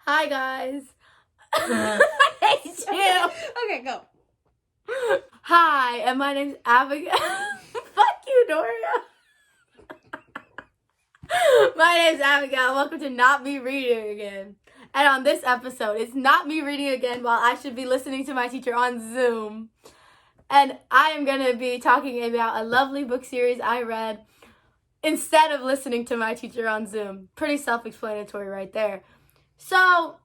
Hi guys. I hate you. Okay, go. Hi, and my name's Abigail. Fuck you, Doria. My name's Abigail. Welcome to Not Me Reading Again. And on this episode, it's not me reading again while I should be listening to my teacher on Zoom. And I am going to be talking about a lovely book series I read instead of listening to my teacher on Zoom. Pretty self-explanatory right there. So,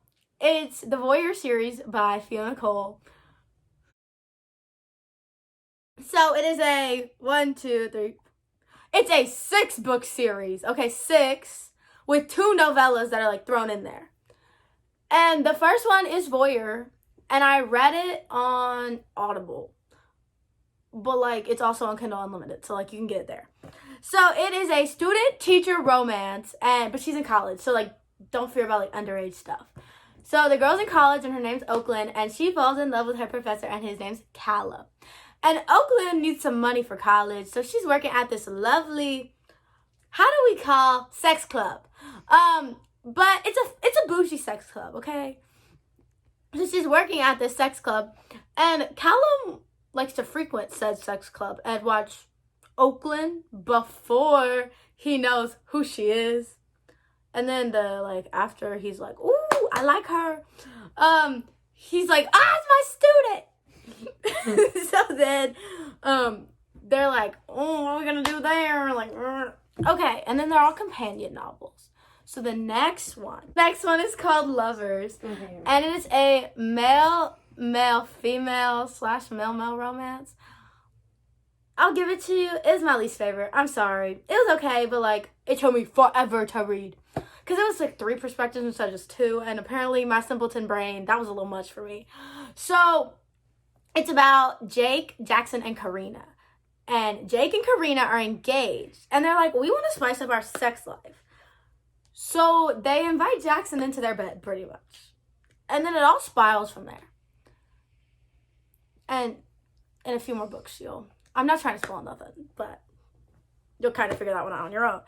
it's the Voyeur series by Fiona. So it is a 1, 2, 3. It's a 6-book series. Okay, 6 with 2 novellas that are like thrown in there. And the first one is Voyeur, and I read it on Audible. But like it's also on Kindle Unlimited, so like you can get it there. So it is a student-teacher romance, but she's in college, so like don't fear about like underage stuff. So the girl's in college and her name's Oakland, and she falls in love with her professor and his name's Callum. And Oakland needs some money for college, so she's working at this lovely, how do we call, sex club. But it's a bougie sex club, okay? So she's working at this sex club, and Callum likes to frequent said sex club and watch Oakland before he knows who she is. And then after he's like, ooh, I like her. He's like, it's my student. So then they're like, oh, what are we gonna do there? Like, okay, and then they're all companion novels. So the next one is called Lovers. Okay. And it is a male female / male romance. I'll give it to you. It's my least favorite. I'm sorry. It was okay, but like it took me forever to read. Because it was like 3 perspectives instead of just 2. And apparently my simpleton brain, that was a little much for me. So it's about Jake, Jackson, and Karina. And Jake and Karina are engaged. And they're like, we want to spice up our sex life. So they invite Jackson into their bed, pretty much. And then it all spirals from there. And in a few more books, I'm not trying to spoil nothing, but you'll kind of figure that one out on your own.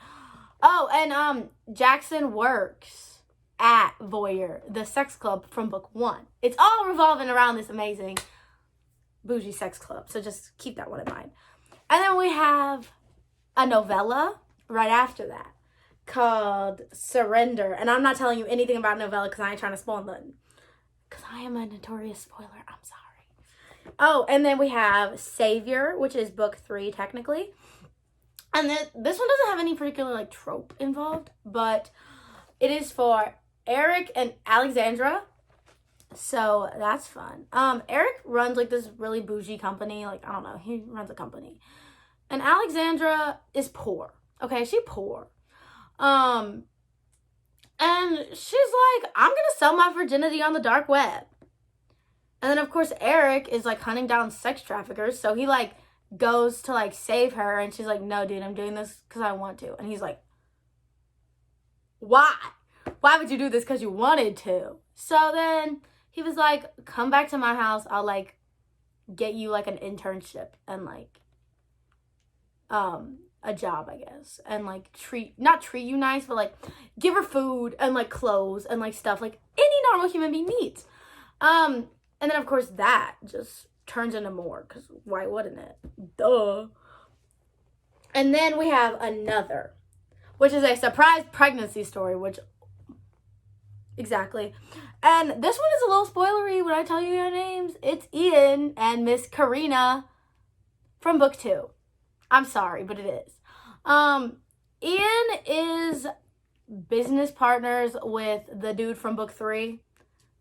Oh, and Jackson works at Voyeur, the sex club from book 1. It's all revolving around this amazing bougie sex club, so just keep that one in mind. And then we have a novella right after that called Surrender. And I'm not telling you anything about novella because I ain't trying to spoil nothing. Because I am a notorious spoiler. I'm sorry. Oh, and then we have Savior, which is book 3 technically. And then this one doesn't have any particular like trope involved, but it is for Eric and Alexandra. So that's fun. Eric runs like this really bougie company. Like, I don't know, he runs a company. And Alexandra is poor. Okay, she's poor. And she's like, I'm gonna sell my virginity on the dark web. And then of course Eric is like hunting down sex traffickers, so he like goes to like save her, and she's like, no dude, I'm doing this because I want to. And he's like, why would you do this? Because you wanted to. So then he was like, come back to my house, I'll like get you like an internship and like a job, I guess, and like not treat you nice, but like give her food and like clothes and like stuff like any normal human being needs. And then of course that just turns into more, because why wouldn't it? Duh. And then we have another, which is a surprise pregnancy story, which exactly. And this one is a little spoilery when I tell you their names. It's Ian and Miss Karina from book 2. I'm sorry, but it is. Ian is business partners with the dude from book 3.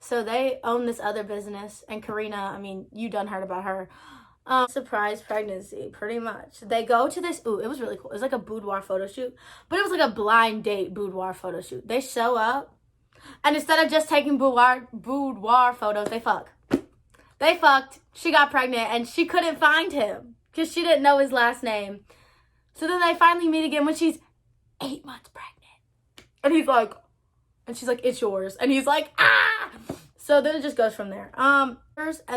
So they own this other business. And Karina, I mean, you done heard about her. Surprise pregnancy, pretty much. They go to this, it was really cool. It was like a boudoir photo shoot. But it was like a blind date boudoir photo shoot. They show up. And instead of just taking boudoir photos, they fuck. They fucked. She got pregnant and she couldn't find him because she didn't know his last name. So then they finally meet again when she's 8 months pregnant. And he's like, and she's like, it's yours. And he's like, ah! So then it just goes from there. And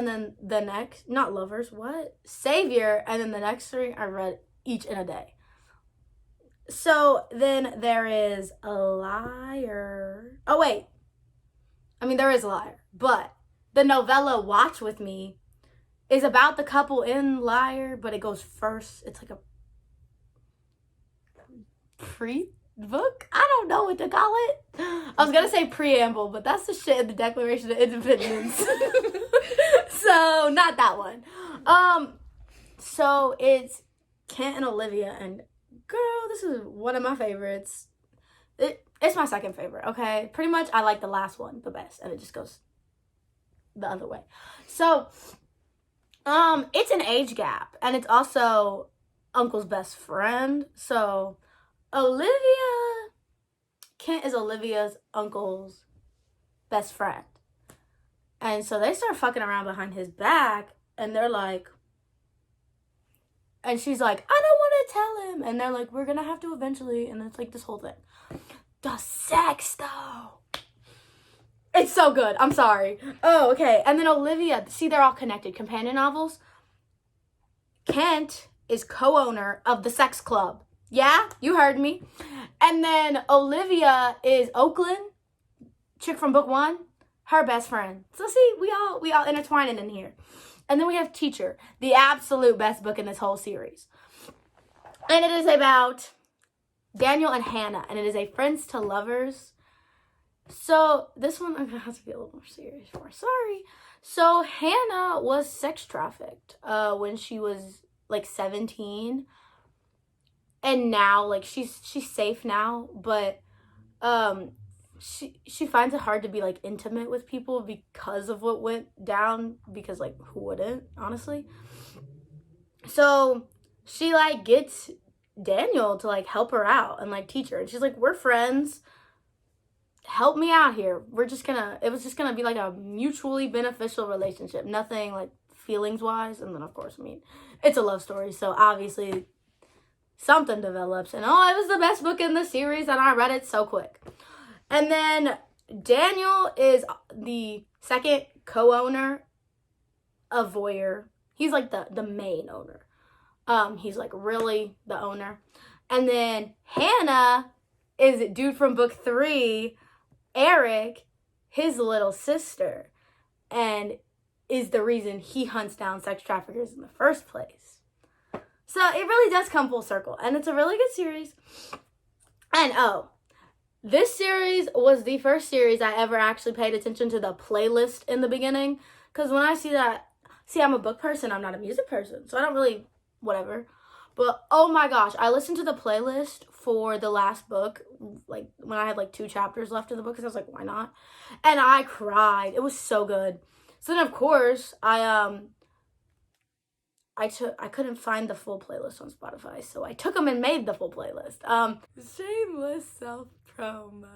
then the next, not Lovers, what? Savior. And then the next 3 I read each in a day. So then there is a liar. Oh, wait. I mean, there is Liar, but the novella Watch With Me is about the couple in Liar, but it goes first. It's like a pre-book? I don't know what to call it. I was going to say preamble, but that's the shit in the Declaration of Independence. So, not that one. So it's Kent and Olivia, and girl, this is one of my favorites. It's my second favorite, okay? Pretty much I like the last one the best, and it just goes the other way. So, it's an age gap, and it's also Uncle's best friend. So, Kent is Olivia's uncle's best friend. And so they start fucking around behind his back, and they're like, and she's like, I don't want to tell him. And they're like, we're going to have to eventually. And it's like this whole thing. The sex, though. It's so good. I'm sorry. Oh, okay. And then Olivia, see, they're all connected. Companion novels. Kent is co-owner of the sex club. Yeah, you heard me. And then Olivia is Oakland, chick from book 1, her best friend. So see, we all intertwining in here. And then we have Teacher, the absolute best book in this whole series. And it is about Daniel and Hannah, and it is a friends to lovers. So this one I'm gonna have to be a little more serious for. Sorry. So Hannah was sex trafficked when she was like 17. And now, like, she's safe now, but she finds it hard to be, like, intimate with people because of what went down, because, like, who wouldn't, honestly? So she, like, gets Daniel to, like, help her out and, like, teach her. And she's like, we're friends. Help me out here. It was just gonna be, like, a mutually beneficial relationship. Nothing, like, feelings-wise. And then, of course, I mean, it's a love story, so obviously something develops, and it was the best book in the series, and I read it so quick. And then Daniel is the second co-owner of Voyeur. He's like the main owner. He's like really the owner. And then Hannah is dude from book 3, Eric, his little sister, and is the reason he hunts down sex traffickers in the first place. So it really does come full circle, and it's a really good series. And this series was the first series I ever actually paid attention to the playlist in the beginning, because when I see I'm a book person, I'm not a music person, so I don't really, whatever. But oh my gosh, I listened to the playlist for the last book, like when I had like 2 chapters left of the book, because I was like, why not? And I cried. It was so good. So then, of course, I couldn't find the full playlist on Spotify, so I took them and made the full playlist. Shameless self-promo.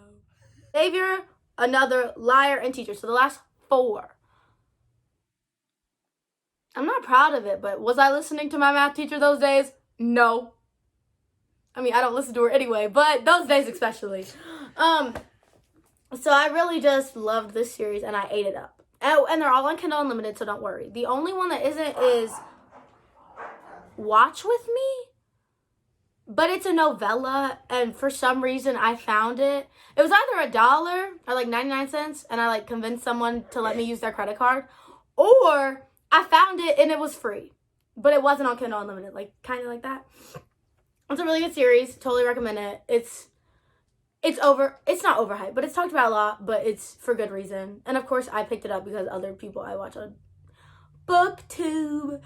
Savior, Another, Liar, and Teacher. So the last 4. I'm not proud of it, but was I listening to my math teacher those days? No. I mean, I don't listen to her anyway, but those days especially. So I really just loved this series, and I ate it up. And they're all on Kindle Unlimited, so don't worry. The only one that isn't is Watch With Me, but it's a novella, and for some reason I found it. It was either $1 or like 99 cents, and I like convinced someone to let me use their credit card, or I found it and it was free, but it wasn't on Kindle Unlimited, like kind of like that. It's a really good series. Totally recommend it. It's not overhyped, but it's talked about a lot, but it's for good reason. And of course I picked it up because other people I watch on BookTube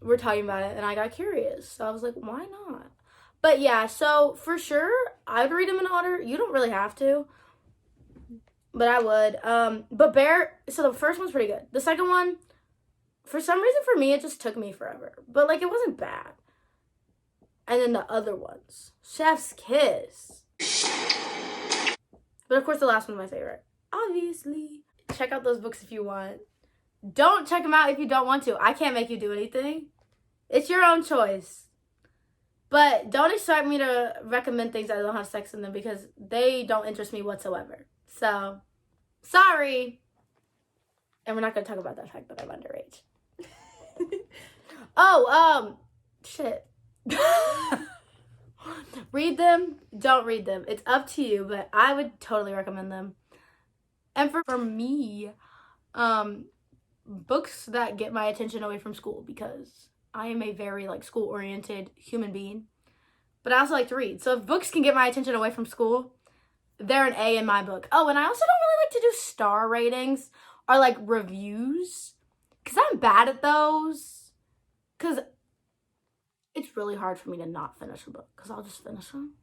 we're talking about it, and I got curious, so I was like, why not? But yeah, so for sure I'd read them in order. You don't really have to, but I would. But so the first one's pretty good. The second one, for some reason, for me, it just took me forever, but like it wasn't bad. And then the other ones, Chef's Kiss, but of course the last one's my favorite, obviously. Check out those books if you want. Don't check them out if you don't want to. I can't make you do anything. It's your own choice. But don't expect me to recommend things that don't have sex in them, because they don't interest me whatsoever. So, sorry. And we're not going to talk about that fact that I'm underage. Shit. Read them. Don't read them. It's up to you, but I would totally recommend them. And for me, books that get my attention away from school, because I am a very like school-oriented human being. But I also like to read. So if books can get my attention away from school, they're an A in my book. Oh, and I also don't really like to do star ratings or like reviews, because I'm bad at those. Because it's really hard for me to not finish a book, because I'll just finish them.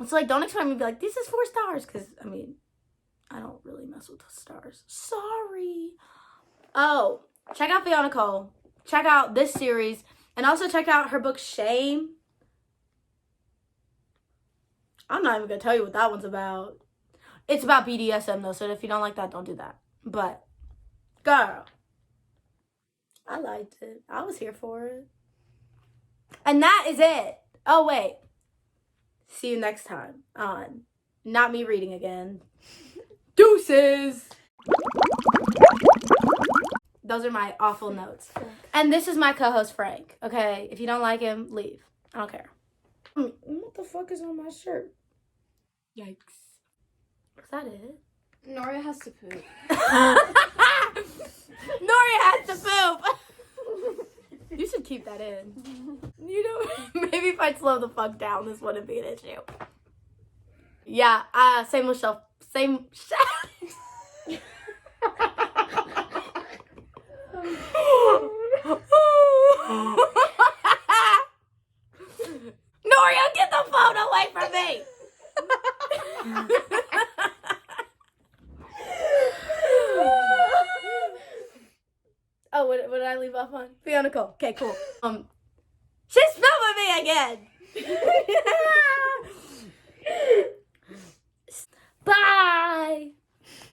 It's like, don't expect me to be like, this is 4 stars, because, I mean, I don't really mess with the stars. Sorry. Oh, check out Fiona Cole. Check out this series. And also check out her book, Shame. I'm not even going to tell you what that one's about. It's about BDSM, though, so if you don't like that, don't do that. But, girl, I liked it. I was here for it. And that is it. Oh, wait. See you next time on Not Me Reading Again. Deuces! Those are my awful notes. And this is my co-host, Frank. Okay? If you don't like him, leave. I don't care. What the fuck is on my shirt? Yikes. Is that it? Noria has to poop. Noria has to poop! You should keep that in. You know, maybe if I slow the fuck down, this wouldn't be an issue. Yeah, same with shelf. Same. Noria, get the phone away from me! Oh, what did I leave off on? Fiona Cole. Okay, cool. She's filming me again! Bye!